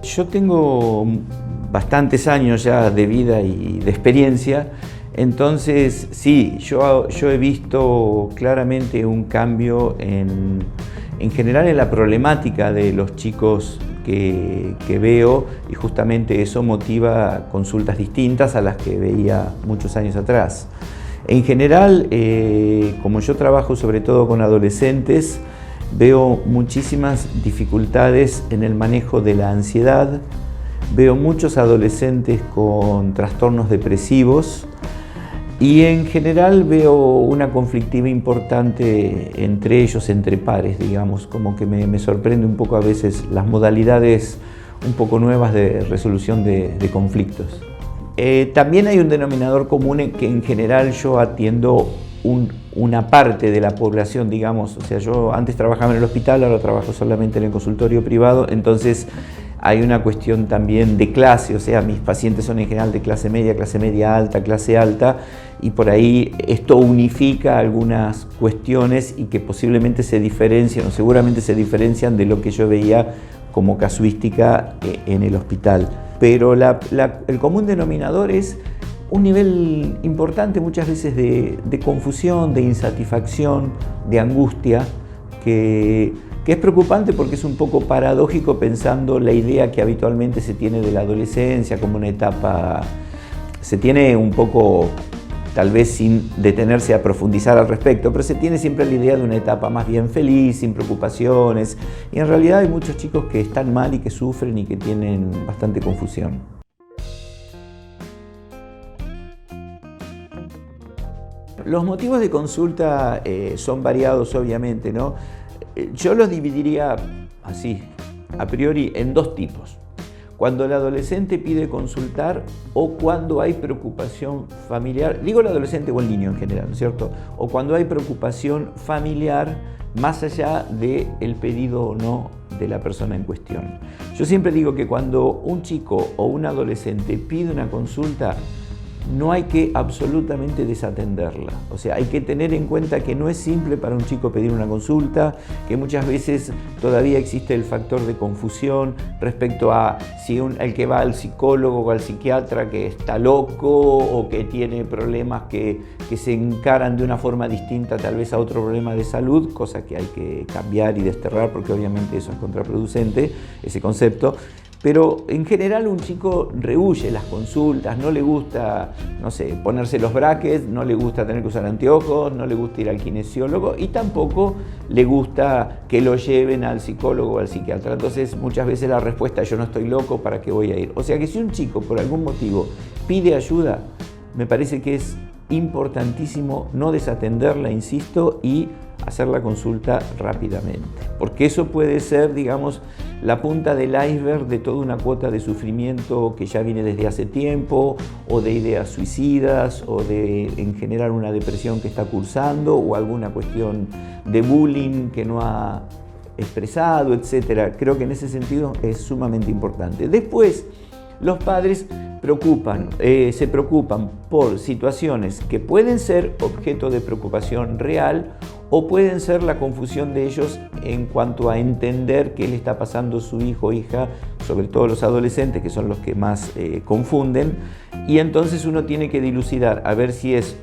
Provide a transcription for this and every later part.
Yo tengo bastantes años ya de vida y de experiencia, entonces sí, yo he visto claramente un cambio en general en la problemática de los chicos que veo, y justamente eso motiva consultas distintas a las que veía muchos años atrás. En general, como yo trabajo sobre todo con adolescentes, veo muchísimas dificultades en el manejo de la ansiedad, veo muchos adolescentes con trastornos depresivos y en general veo una conflictiva importante entre ellos, entre pares, digamos, como que me sorprende un poco a veces las modalidades un poco nuevas de resolución de conflictos. También hay un denominador común en que en general yo atiendo una parte de la población, digamos, o sea, yo antes trabajaba en el hospital, ahora trabajo solamente en el consultorio privado, entonces hay una cuestión también de clase, o sea, mis pacientes son en general de clase media alta, clase alta, y por ahí esto unifica algunas cuestiones y que posiblemente se diferencian, o seguramente se diferencian de lo que yo veía como casuística en el hospital. Pero el común denominador es un nivel importante muchas veces de confusión, de insatisfacción, de angustia, que es preocupante porque es un poco paradójico pensando la idea que habitualmente se tiene de la adolescencia como una etapa, se tiene un poco, tal vez sin detenerse a profundizar al respecto, pero se tiene siempre la idea de una etapa más bien feliz, sin preocupaciones, y en realidad hay muchos chicos que están mal y que sufren y que tienen bastante confusión. Los motivos de consulta son variados, obviamente, ¿no? Yo los dividiría así, a priori, en dos tipos. Cuando el adolescente pide consultar o cuando hay preocupación familiar, digo el adolescente o el niño en general, ¿no es cierto? O cuando hay preocupación familiar más allá del pedido o no de la persona en cuestión. Yo siempre digo que cuando un chico o un adolescente pide una consulta, no hay que absolutamente desatenderla. O sea, hay que tener en cuenta que no es simple para un chico pedir una consulta, que muchas veces todavía existe el factor de confusión respecto a si el que va al psicólogo o al psiquiatra que está loco o que tiene problemas que se encaran de una forma distinta tal vez a otro problema de salud, cosa que hay que cambiar y desterrar porque obviamente eso es contraproducente, ese concepto. Pero en general un chico rehúye las consultas, no le gusta, no sé, ponerse los brackets, no le gusta tener que usar anteojos, no le gusta ir al kinesiólogo y tampoco le gusta que lo lleven al psicólogo o al psiquiatra. Entonces muchas veces la respuesta es yo no estoy loco, ¿para qué voy a ir? O sea que si un chico por algún motivo pide ayuda, me parece que es importantísimo no desatenderla, insisto, y hacer la consulta rápidamente, porque eso puede ser, digamos, la punta del iceberg de toda una cuota de sufrimiento que ya viene desde hace tiempo, o de ideas suicidas, o de en general una depresión que está cursando, o alguna cuestión de bullying que no ha expresado, etc. Creo que en ese sentido es sumamente importante. Después, los padres se preocupan por situaciones que pueden ser objeto de preocupación real o pueden ser la confusión de ellos en cuanto a entender qué le está pasando a su hijo o hija, sobre todo los adolescentes, que son los que más confunden, y entonces uno tiene que dilucidar a ver si es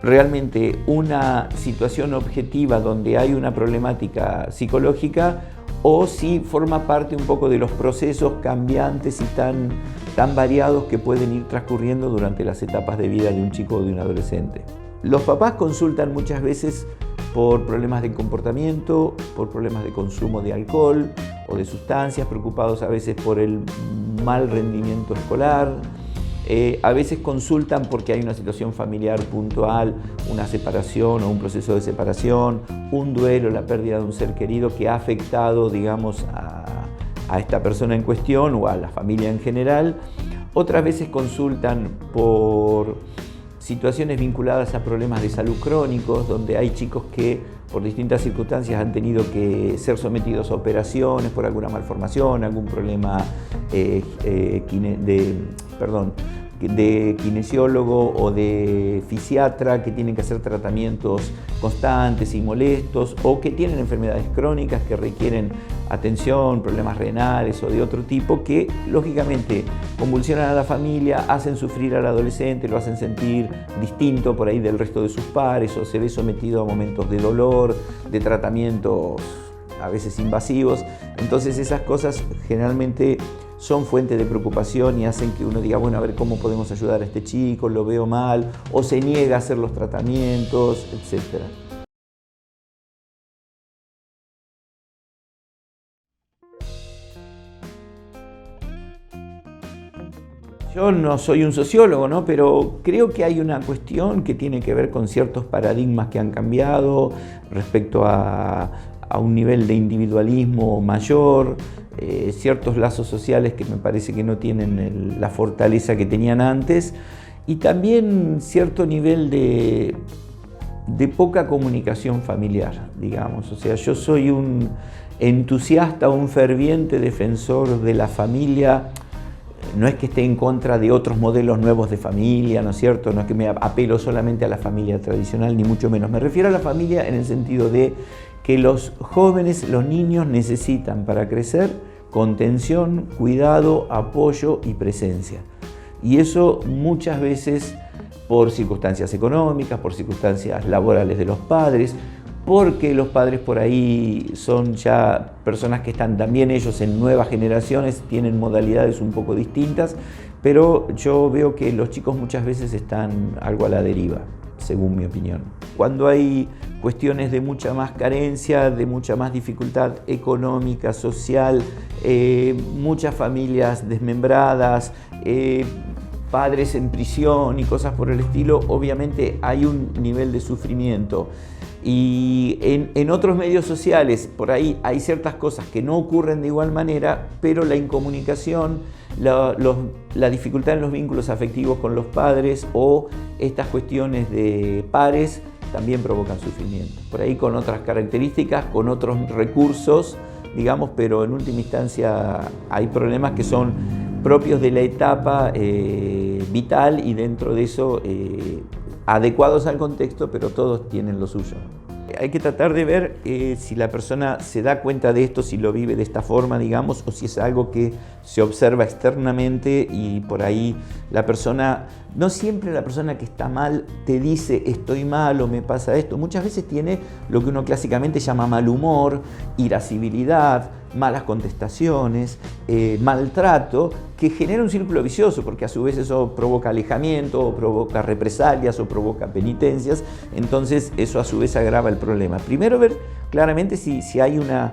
realmente una situación objetiva donde hay una problemática psicológica o si forma parte un poco de los procesos cambiantes y tan variados que pueden ir transcurriendo durante las etapas de vida de un chico o de un adolescente. Los papás consultan muchas veces por problemas de comportamiento, por problemas de consumo de alcohol o de sustancias, preocupados a veces por el mal rendimiento escolar. A veces consultan porque hay una situación familiar puntual, una separación o un proceso de separación, un duelo, la pérdida de un ser querido que ha afectado, digamos, a esta persona en cuestión o a la familia en general. Otras veces consultan por situaciones vinculadas a problemas de salud crónicos, donde hay chicos que por distintas circunstancias han tenido que ser sometidos a operaciones por alguna malformación, algún problema de kinesiólogo o de fisiatra que tienen que hacer tratamientos constantes y molestos, o que tienen enfermedades crónicas que requieren atención, problemas renales o de otro tipo, que lógicamente convulsionan a la familia, hacen sufrir al adolescente, lo hacen sentir distinto por ahí del resto de sus pares, o se ve sometido a momentos de dolor, de tratamientos a veces invasivos. Entonces esas cosas generalmente son fuente de preocupación y hacen que uno diga, bueno, a ver cómo podemos ayudar a este chico, lo veo mal, o se niega a hacer los tratamientos, etc. Yo no soy un sociólogo, ¿no? Pero creo que hay una cuestión que tiene que ver con ciertos paradigmas que han cambiado respecto a un nivel de individualismo mayor, ciertos lazos sociales que me parece que no tienen la fortaleza que tenían antes, y también cierto nivel de poca comunicación familiar, digamos. O sea, yo soy un entusiasta, un ferviente defensor de la familia. No es que esté en contra de otros modelos nuevos de familia, ¿no es cierto? No es que me apelo solamente a la familia tradicional, ni mucho menos. Me refiero a la familia en el sentido de que los jóvenes, los niños necesitan para crecer contención, cuidado, apoyo y presencia. Y eso muchas veces por circunstancias económicas, por circunstancias laborales de los padres, porque los padres por ahí son ya personas que están también ellos en nuevas generaciones, tienen modalidades un poco distintas, pero yo veo que los chicos muchas veces están algo a la deriva, según mi opinión. Cuando hay cuestiones de mucha más carencia, de mucha más dificultad económica, social, muchas familias desmembradas, padres en prisión y cosas por el estilo, obviamente hay un nivel de sufrimiento. Y en otros medios sociales, por ahí hay ciertas cosas que no ocurren de igual manera, pero la incomunicación, la dificultad en los vínculos afectivos con los padres o estas cuestiones de pares también provocan sufrimiento. Por ahí con otras características, con otros recursos, digamos, pero en última instancia hay problemas que son propios de la etapa vital y dentro de eso adecuados al contexto, pero todos tienen lo suyo. Hay que tratar de ver si la persona se da cuenta de esto, si lo vive de esta forma, digamos, o si es algo que se observa externamente y por ahí la persona, no siempre la persona que está mal te dice estoy mal o me pasa esto, muchas veces tiene lo que uno clásicamente llama mal humor, irascibilidad, malas contestaciones, maltrato, que genera un círculo vicioso, porque a su vez eso provoca alejamiento, o provoca represalias, o provoca penitencias, entonces eso a su vez agrava el problema. Primero ver claramente si hay una,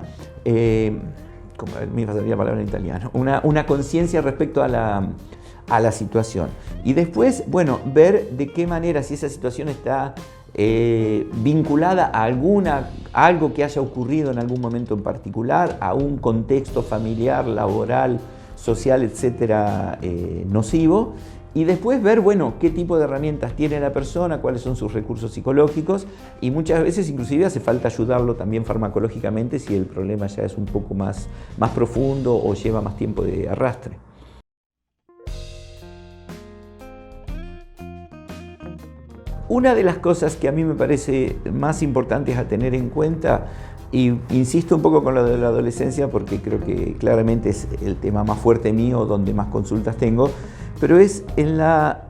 como me iba a salir la palabra en italiano, una conciencia respecto a la situación. Y después, bueno, ver de qué manera, si esa situación está vinculada a algo que haya ocurrido en algún momento en particular, a un contexto familiar, laboral, social, etcétera, nocivo, y después ver, bueno, qué tipo de herramientas tiene la persona, cuáles son sus recursos psicológicos, y muchas veces inclusive hace falta ayudarlo también farmacológicamente si el problema ya es un poco más profundo o lleva más tiempo de arrastre. Una de las cosas que a mí me parece más importantes a tener en cuenta, y insisto un poco con lo de la adolescencia porque creo que claramente es el tema más fuerte mío, donde más consultas tengo, pero es en la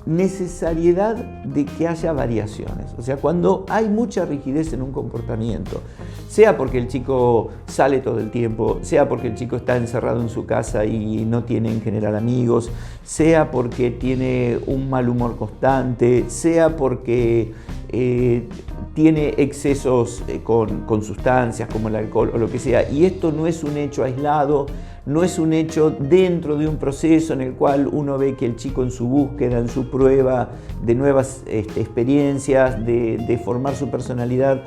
necesariedad de que haya variaciones. O sea, cuando hay mucha rigidez en un comportamiento, sea porque el chico sale todo el tiempo, sea porque el chico está encerrado en su casa y no tiene en general amigos, sea porque tiene un mal humor constante, sea porque tiene excesos con sustancias como el alcohol o lo que sea, y esto no es un hecho aislado, no es un hecho dentro de un proceso en el cual uno ve que el chico en su búsqueda, en su prueba de nuevas experiencias, de formar su personalidad,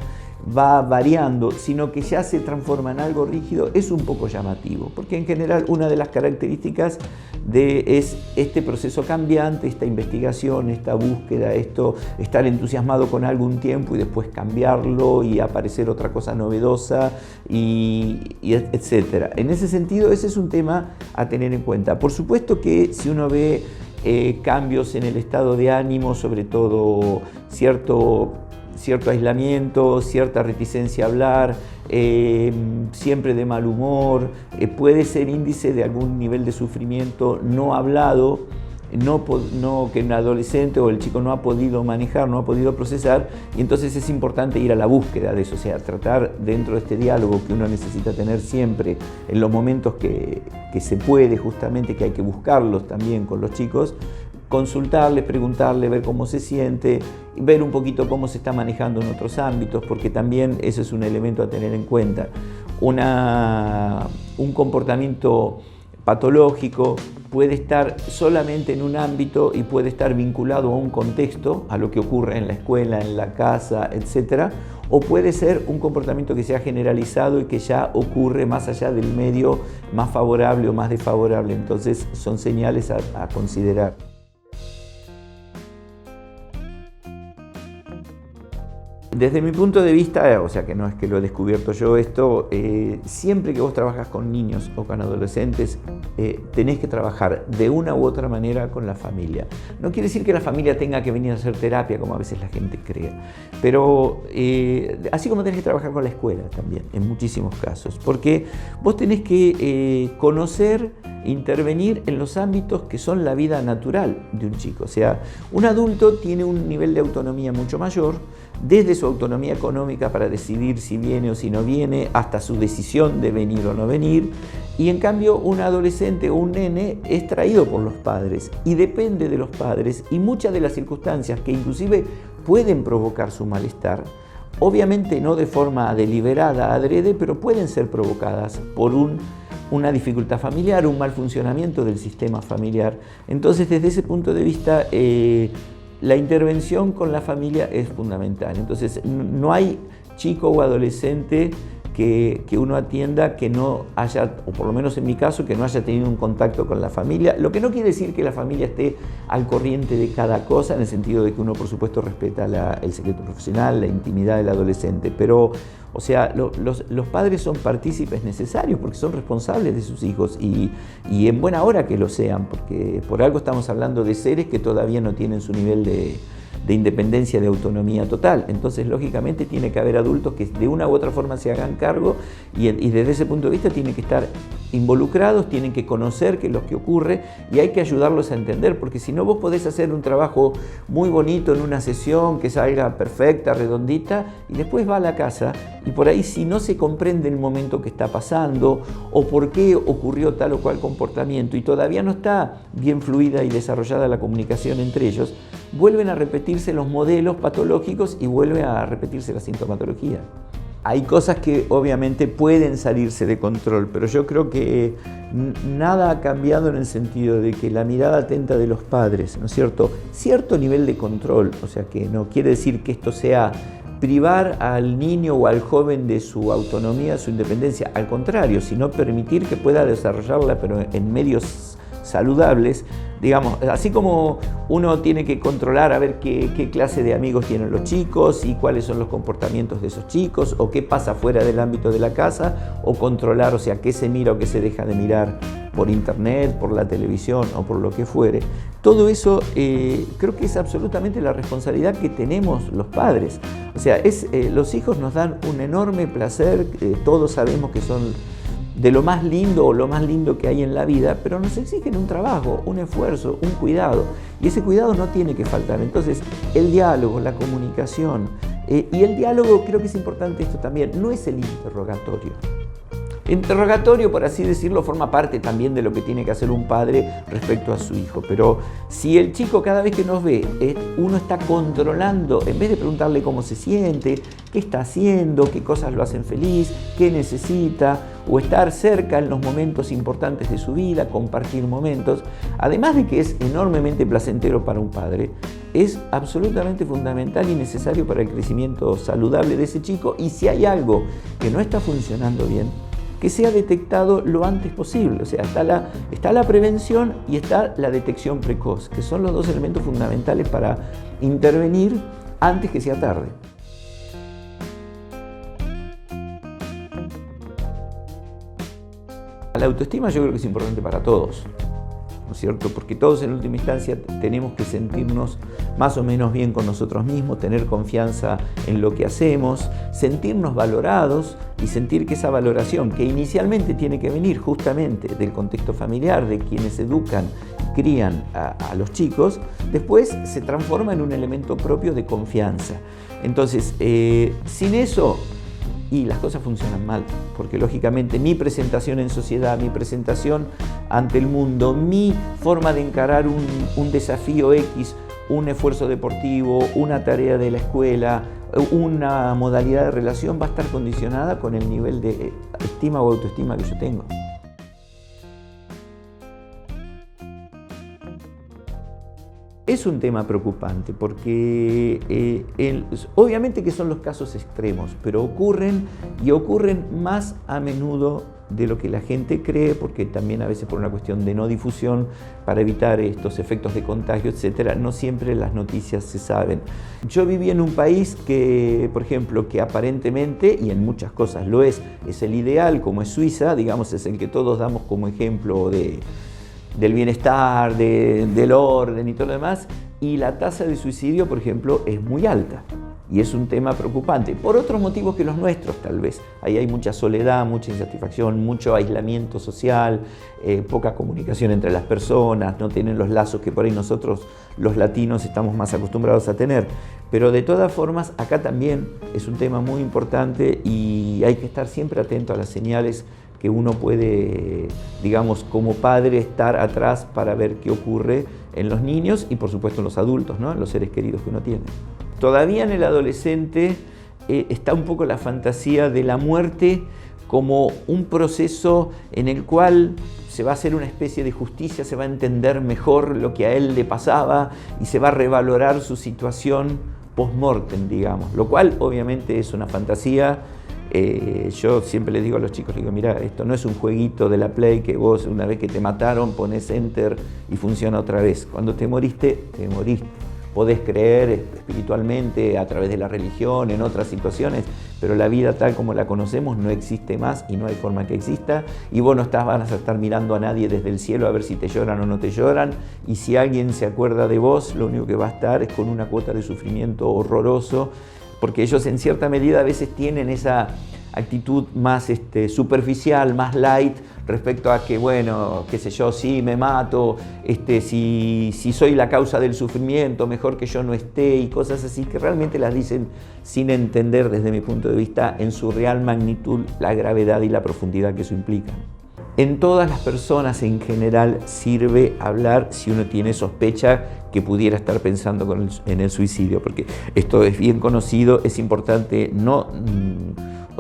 va variando, sino que ya se transforma en algo rígido, es un poco llamativo, porque en general una de las características es este proceso cambiante, esta investigación, esta búsqueda, estar entusiasmado con algo un tiempo y después cambiarlo y aparecer otra cosa novedosa, y etc. En ese sentido, ese es un tema a tener en cuenta. Por supuesto que si uno ve cambios en el estado de ánimo, sobre todo cierto aislamiento, cierta reticencia a hablar, siempre de mal humor, puede ser índice de algún nivel de sufrimiento no hablado, que un adolescente o el chico no ha podido manejar, no ha podido procesar, y entonces es importante ir a la búsqueda de eso, o sea, tratar dentro de este diálogo que uno necesita tener siempre en los momentos que se puede, justamente, que hay que buscarlos también con los chicos, consultarle, preguntarle, ver cómo se siente, ver un poquito cómo se está manejando en otros ámbitos, porque también eso es un elemento a tener en cuenta. Un comportamiento patológico puede estar solamente en un ámbito y puede estar vinculado a un contexto, a lo que ocurre en la escuela, en la casa, etc. O puede ser un comportamiento que sea generalizado y que ya ocurre más allá del medio más favorable o más desfavorable. Entonces son señales a considerar. Desde mi punto de vista, o sea que no es que lo he descubierto yo esto, siempre que vos trabajas con niños o con adolescentes, tenés que trabajar de una u otra manera con la familia. No quiere decir que la familia tenga que venir a hacer terapia, como a veces la gente cree, pero así como tenés que trabajar con la escuela también, en muchísimos casos, porque vos tenés que conocer, intervenir en los ámbitos que son la vida natural de un chico. O sea, un adulto tiene un nivel de autonomía mucho mayor, desde su autonomía económica para decidir si viene o si no viene, hasta su decisión de venir o no venir, y en cambio un adolescente o un nene es traído por los padres y depende de los padres, y muchas de las circunstancias que inclusive pueden provocar su malestar, obviamente no de forma deliberada, adrede, pero pueden ser provocadas por una dificultad familiar, un mal funcionamiento del sistema familiar. Entonces, desde ese punto de vista, la intervención con la familia es fundamental. Entonces, no hay chico o adolescente que uno atienda que no haya, o por lo menos en mi caso, que no haya tenido un contacto con la familia, lo que no quiere decir que la familia esté al corriente de cada cosa, en el sentido de que uno, por supuesto, respeta el secreto profesional, la intimidad del adolescente, pero, o sea, los padres son partícipes necesarios porque son responsables de sus hijos y en buena hora que lo sean, porque por algo estamos hablando de seres que todavía no tienen su nivel de independencia, de autonomía total. Entonces, lógicamente, tiene que haber adultos que de una u otra forma se hagan cargo y desde ese punto de vista tienen que estar involucrados, tienen que conocer qué es lo que ocurre y hay que ayudarlos a entender, porque si no, vos podés hacer un trabajo muy bonito en una sesión que salga perfecta, redondita, y después va a la casa y por ahí, si no se comprende el momento que está pasando o por qué ocurrió tal o cual comportamiento y todavía no está bien fluida y desarrollada la comunicación entre ellos, vuelven a repetirse los modelos patológicos y vuelve a repetirse la sintomatología. Hay cosas que obviamente pueden salirse de control, pero yo creo que nada ha cambiado en el sentido de que la mirada atenta de los padres, ¿no es cierto? Cierto nivel de control, o sea que no quiere decir que esto sea privar al niño o al joven de su autonomía, su independencia, al contrario, sino permitir que pueda desarrollarla, pero en medios saludables, digamos, así como uno tiene que controlar a ver qué clase de amigos tienen los chicos y cuáles son los comportamientos de esos chicos o qué pasa fuera del ámbito de la casa, o controlar, o sea, qué se mira o qué se deja de mirar por internet, por la televisión o por lo que fuere. Todo eso creo que es absolutamente la responsabilidad que tenemos los padres. O sea, los hijos nos dan un enorme placer, todos sabemos que son de lo más lindo o lo más lindo que hay en la vida, pero nos exigen un trabajo, un esfuerzo, un cuidado, y ese cuidado no tiene que faltar. Entonces, el diálogo, la comunicación, y el diálogo, creo que es importante esto también, no es el interrogatorio. El interrogatorio, por así decirlo, forma parte también de lo que tiene que hacer un padre respecto a su hijo, pero si el chico cada vez que nos ve, uno está controlando, en vez de preguntarle cómo se siente, qué está haciendo, qué cosas lo hacen feliz, qué necesita, o estar cerca en los momentos importantes de su vida, compartir momentos, además de que es enormemente placentero para un padre, es absolutamente fundamental y necesario para el crecimiento saludable de ese chico, y si hay algo que no está funcionando bien, que sea detectado lo antes posible. O sea, está la prevención y está la detección precoz, que son los dos elementos fundamentales para intervenir antes que sea tarde. La autoestima yo creo que es importante para todos. ¿no es cierto? Porque todos en última instancia tenemos que sentirnos más o menos bien con nosotros mismos, tener confianza en lo que hacemos, sentirnos valorados y sentir que esa valoración, que inicialmente tiene que venir justamente del contexto familiar, de quienes educan y crían a los chicos, después se transforma en un elemento propio de confianza. Entonces, sin eso, y las cosas funcionan mal, porque lógicamente mi presentación en sociedad, mi presentación ante el mundo, mi forma de encarar un desafío X, un esfuerzo deportivo, una tarea de la escuela, una modalidad de relación va a estar condicionada con el nivel de estima o autoestima que yo tengo. Es un tema preocupante porque obviamente que son los casos extremos, pero ocurren y ocurren más a menudo de lo que la gente cree, porque también a veces por una cuestión de no difusión, para evitar estos efectos de contagio, etcétera, no siempre las noticias se saben. Yo viví en un país que, por ejemplo, que aparentemente, y en muchas cosas lo es el ideal, como es Suiza, digamos, es el que todos damos como ejemplo del bienestar, del orden y todo lo demás, y la tasa de suicidio, por ejemplo, es muy alta. Y es un tema preocupante, por otros motivos que los nuestros tal vez. Ahí hay mucha soledad, mucha insatisfacción, mucho aislamiento social, poca comunicación entre las personas, no tienen los lazos que por ahí nosotros los latinos estamos más acostumbrados a tener. Pero de todas formas, acá también es un tema muy importante y hay que estar siempre atento a las señales que uno puede, digamos, como padre estar atrás para ver qué ocurre en los niños y por supuesto en los adultos, ¿no? En los seres queridos que uno tiene. Todavía en el adolescente está un poco la fantasía de la muerte como un proceso en el cual se va a hacer una especie de justicia, se va a entender mejor lo que a él le pasaba y se va a revalorar su situación post-mortem, digamos, lo cual obviamente es una fantasía. Yo siempre les digo a los chicos, les digo, mira, esto no es un jueguito de la Play que vos una vez que te mataron pones Enter y funciona otra vez. Cuando te moriste, te moriste. Podés creer espiritualmente a través de la religión, en otras situaciones, pero la vida tal como la conocemos no existe más y no hay forma que exista. Y vos no vas a estar mirando a nadie desde el cielo a ver si te lloran o no te lloran. Y si alguien se acuerda de vos, lo único que va a estar es con una cuota de sufrimiento horroroso, porque ellos en cierta medida a veces tienen esa actitud más superficial, más light, respecto a que, bueno, qué sé yo, sí, me mato, si soy la causa del sufrimiento, mejor que yo no esté, y cosas así que realmente las dicen sin entender, desde mi punto de vista, en su real magnitud, la gravedad y la profundidad que eso implica. En todas las personas en general sirve hablar si uno tiene sospecha que pudiera estar pensando en el suicidio, porque esto es bien conocido, es importante no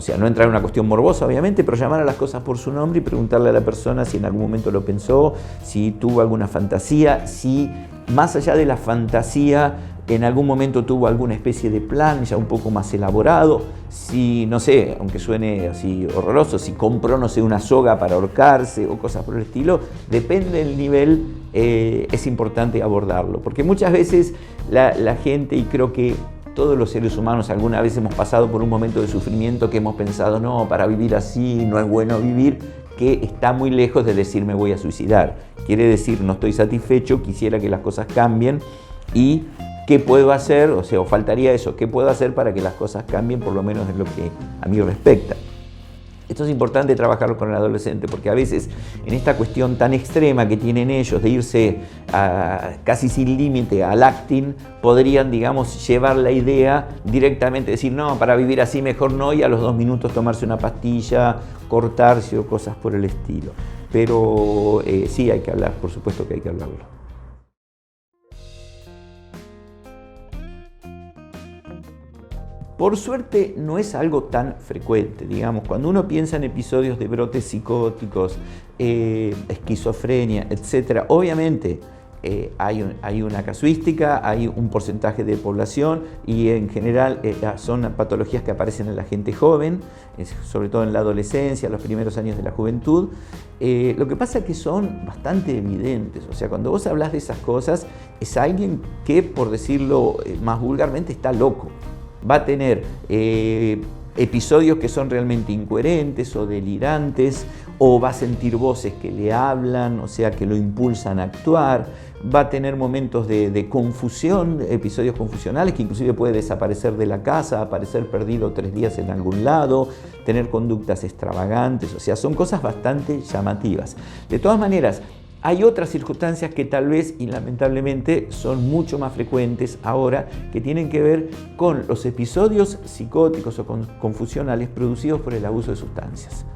entrar en una cuestión morbosa, obviamente, pero llamar a las cosas por su nombre y preguntarle a la persona si en algún momento lo pensó, si tuvo alguna fantasía, si más allá de la fantasía en algún momento tuvo alguna especie de plan ya un poco más elaborado, si, no sé, aunque suene así horroroso, si compró, no sé, una soga para ahorcarse o cosas por el estilo, depende del nivel, es importante abordarlo, porque muchas veces la gente, y creo que todos los seres humanos alguna vez hemos pasado por un momento de sufrimiento que hemos pensado, no, para vivir así no es bueno vivir, que está muy lejos de decir me voy a suicidar. Quiere decir no estoy satisfecho, quisiera que las cosas cambien y ¿qué puedo hacer? O sea, o faltaría eso, ¿qué puedo hacer para que las cosas cambien, por lo menos en lo que a mí respecta? Esto es importante trabajarlo con el adolescente, porque a veces en esta cuestión tan extrema que tienen ellos de irse casi sin límite al acting, podrían, digamos, llevar la idea directamente, decir, no, para vivir así mejor no, y a los 2 minutos tomarse una pastilla, cortarse o cosas por el estilo. Pero sí hay que hablar, por supuesto que hay que hablarlo. Por suerte no es algo tan frecuente, digamos, cuando uno piensa en episodios de brotes psicóticos, esquizofrenia, etc., obviamente hay una casuística, hay un porcentaje de población y en general son patologías que aparecen en la gente joven, sobre todo en la adolescencia, los primeros años de la juventud. Lo que pasa es que son bastante evidentes, o sea, cuando vos hablas de esas cosas, es alguien que, por decirlo más vulgarmente, está loco. Va a tener episodios que son realmente incoherentes o delirantes, o va a sentir voces que le hablan, o sea, que lo impulsan a actuar, va a tener momentos de confusión, episodios confusionales, que inclusive puede desaparecer de la casa, aparecer perdido 3 días en algún lado, tener conductas extravagantes, o sea, son cosas bastante llamativas. De todas maneras, hay otras circunstancias que tal vez y lamentablemente son mucho más frecuentes ahora, que tienen que ver con los episodios psicóticos o confusionales producidos por el abuso de sustancias.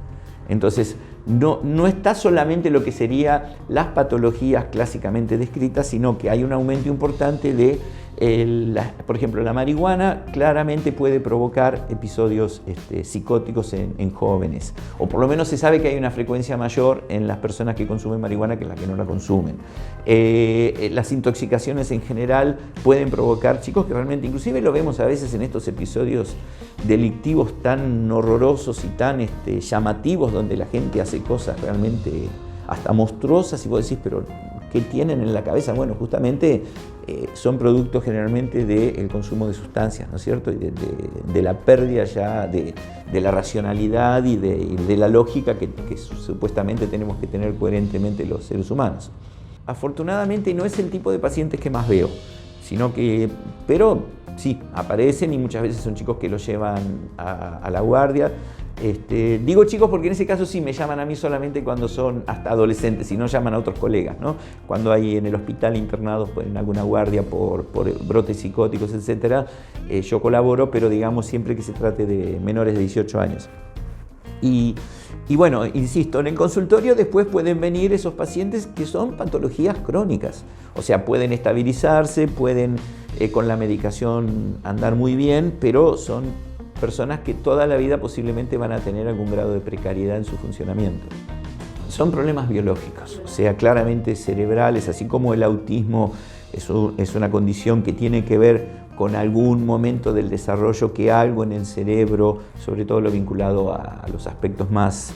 Entonces, no está solamente lo que serían las patologías clásicamente descritas, sino que hay un aumento importante de, por ejemplo, la marihuana claramente puede provocar episodios psicóticos en jóvenes, o por lo menos se sabe que hay una frecuencia mayor en las personas que consumen marihuana que en las que no la consumen. Las intoxicaciones en general pueden provocar chicos que realmente, inclusive lo vemos a veces en estos episodios delictivos tan horrorosos y tan llamativos, donde la gente hace cosas realmente hasta monstruosas y vos decís, pero ¿qué tienen en la cabeza? Bueno, justamente son productos generalmente del consumo de sustancias, ¿no es cierto? Y de la pérdida ya de la racionalidad y de la lógica que supuestamente tenemos que tener coherentemente los seres humanos. Afortunadamente no es el tipo de pacientes que más veo, pero sí, aparecen y muchas veces son chicos que los llevan a la guardia. Digo chicos porque en ese caso sí me llaman a mí solamente cuando son hasta adolescentes y no llaman a otros colegas, ¿no? Cuando hay en el hospital internados en alguna guardia por brotes psicóticos, etc., yo colaboro, pero digamos siempre que se trate de menores de 18 años. Y bueno, insisto, en el consultorio después pueden venir esos pacientes que son patologías crónicas, o sea, pueden estabilizarse, pueden con la medicación andar muy bien, pero son personas que toda la vida posiblemente van a tener algún grado de precariedad en su funcionamiento. Son problemas biológicos, o sea, claramente cerebrales, así como el autismo es una condición que tiene que ver con algún momento del desarrollo que algo en el cerebro, sobre todo lo vinculado a los aspectos más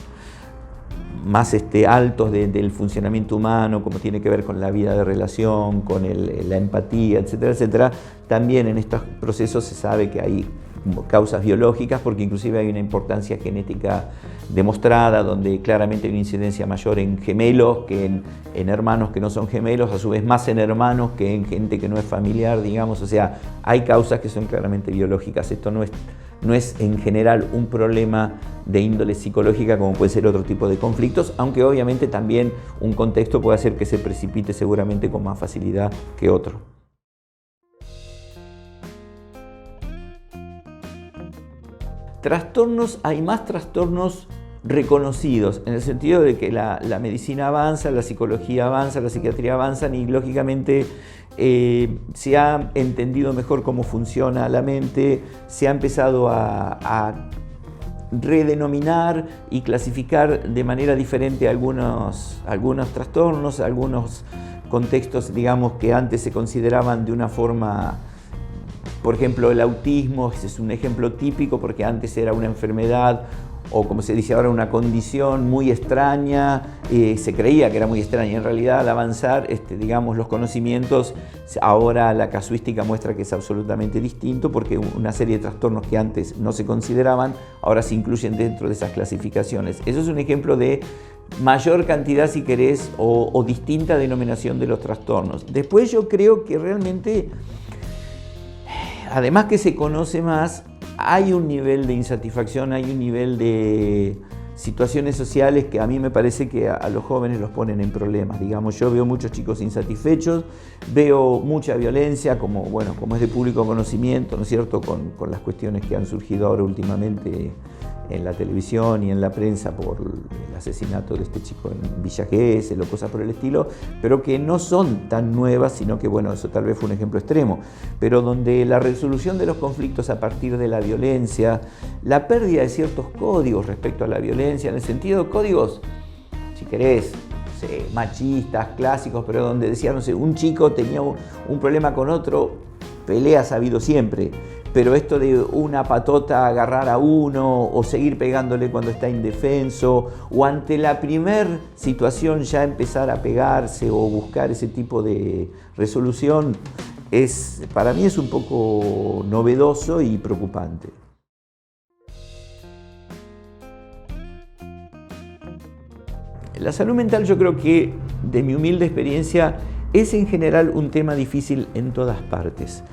altos del funcionamiento humano, como tiene que ver con la vida de relación, con la empatía, etcétera, etcétera. También en estos procesos se sabe que hay causas biológicas, porque inclusive hay una importancia genética demostrada, donde claramente hay una incidencia mayor en gemelos que en hermanos que no son gemelos, a su vez más en hermanos que en gente que no es familiar, digamos. O sea, hay causas que son claramente biológicas. Esto no es en general un problema de índole psicológica como puede ser otro tipo de conflictos, aunque obviamente también un contexto puede hacer que se precipite seguramente con más facilidad que otro. Trastornos, hay más trastornos reconocidos, en el sentido de que la medicina avanza, la psicología avanza, la psiquiatría avanzan y lógicamente se ha entendido mejor cómo funciona la mente, se ha empezado a redenominar y clasificar de manera diferente algunos trastornos, algunos contextos, digamos, que antes se consideraban de una forma. Por ejemplo, el autismo es un ejemplo típico porque antes era una enfermedad o, como se dice ahora, una condición muy extraña, se creía que era muy extraña. En realidad, al avanzar digamos, los conocimientos, ahora la casuística muestra que es absolutamente distinto, porque una serie de trastornos que antes no se consideraban, ahora se incluyen dentro de esas clasificaciones. Eso es un ejemplo de mayor cantidad, si querés, o distinta denominación de los trastornos. Después yo creo que realmente, además que se conoce más, hay un nivel de insatisfacción, hay un nivel de situaciones sociales que a mí me parece que a los jóvenes los ponen en problemas. Digamos, yo veo muchos chicos insatisfechos, veo mucha violencia, como es de público conocimiento, ¿no es cierto?, con las cuestiones que han surgido ahora últimamente en la televisión y en la prensa por el asesinato de este chico en Villa Gesell o cosas por el estilo, pero que no son tan nuevas, sino que, eso tal vez fue un ejemplo extremo, pero donde la resolución de los conflictos a partir de la violencia, la pérdida de ciertos códigos respecto a la violencia, en el sentido de códigos, si querés, machistas, clásicos, pero donde decía, un chico tenía un problema con otro, peleas ha habido siempre. Pero esto de una patota agarrar a uno o seguir pegándole cuando está indefenso o ante la primer situación ya empezar a pegarse o buscar ese tipo de resolución, para mí es un poco novedoso y preocupante. La salud mental, yo creo que, de mi humilde experiencia, es en general un tema difícil en todas partes,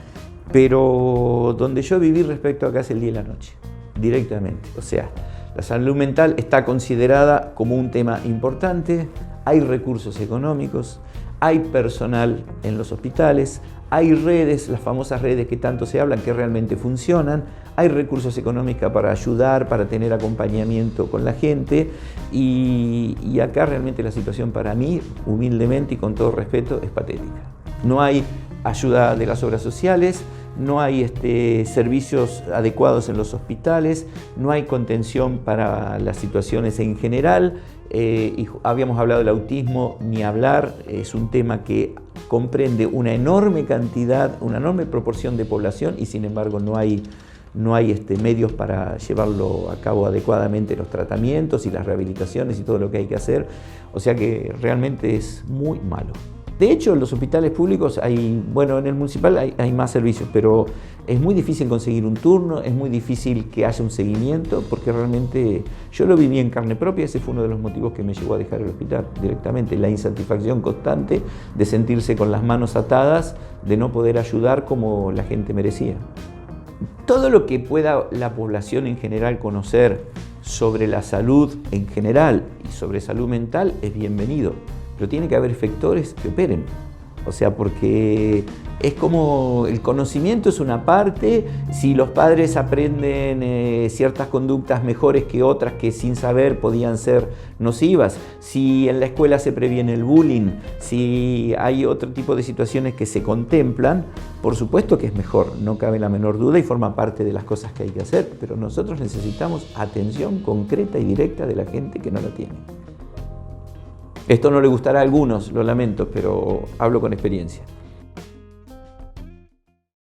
pero donde yo viví respecto acá es el día y la noche, directamente. O sea, la salud mental está considerada como un tema importante, hay recursos económicos, hay personal en los hospitales, hay redes, las famosas redes que tanto se hablan, que realmente funcionan, hay recursos económicos para ayudar, para tener acompañamiento con la gente, y acá realmente la situación para mí, humildemente y con todo respeto, es patética. No hay ayuda de las obras sociales, no hay servicios adecuados en los hospitales, no hay contención para las situaciones en general, y habíamos hablado del autismo, ni hablar, es un tema que comprende una enorme cantidad, una enorme proporción de población, y sin embargo no hay medios para llevarlo a cabo adecuadamente, los tratamientos y las rehabilitaciones y todo lo que hay que hacer, o sea que realmente es muy malo. De hecho, en los hospitales públicos bueno, en el municipal hay más servicios, pero es muy difícil conseguir un turno, es muy difícil que haya un seguimiento, porque realmente yo lo viví en carne propia, ese fue uno de los motivos que me llevó a dejar el hospital directamente, la insatisfacción constante de sentirse con las manos atadas, de no poder ayudar como la gente merecía. Todo lo que pueda la población en general conocer sobre la salud en general y sobre salud mental es bienvenido. Pero tiene que haber efectores que operen, o sea, porque es como el conocimiento es una parte, si los padres aprenden ciertas conductas mejores que otras que sin saber podían ser nocivas, si en la escuela se previene el bullying, si hay otro tipo de situaciones que se contemplan, por supuesto que es mejor, no cabe la menor duda y forma parte de las cosas que hay que hacer, pero nosotros necesitamos atención concreta y directa de la gente que no la tiene. Esto no le gustará a algunos, lo lamento, pero hablo con experiencia.